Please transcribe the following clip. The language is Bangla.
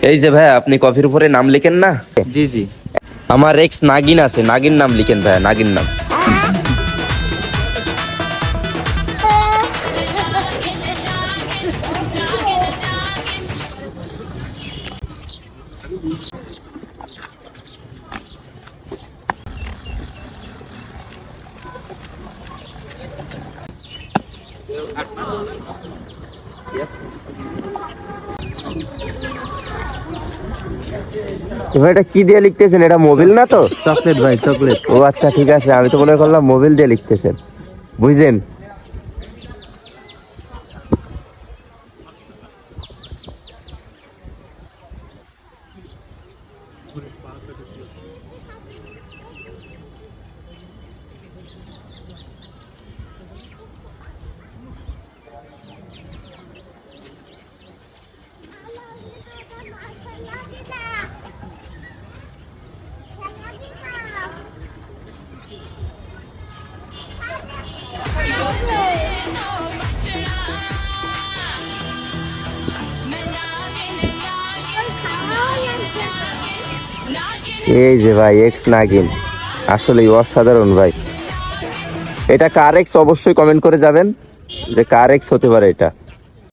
এই যে ভাই, আপনি কফির উপরে নাম লিখেন না? জি জি। আমার এক্স নাগিন আছে, নাগিন নাম লিখেন ভাই, নাগিন নাম। এটা কি দিয়ে লিখতেছেন? এটা মোবিল না তো? চকলেট ভাই, চকলেট। ও আচ্ছা, ঠিক আছে, আমি তো মনে করলাম মোবিল দিয়ে লিখতেছেন, বুঝলেন? এই যে ভাই, এক্স নাগিন আসলেই অসাধারণ ভাই। এটা কার এক্স? অবশ্যই কমেন্ট করে যাবেন যে কার এক্স হতে পারে এটা।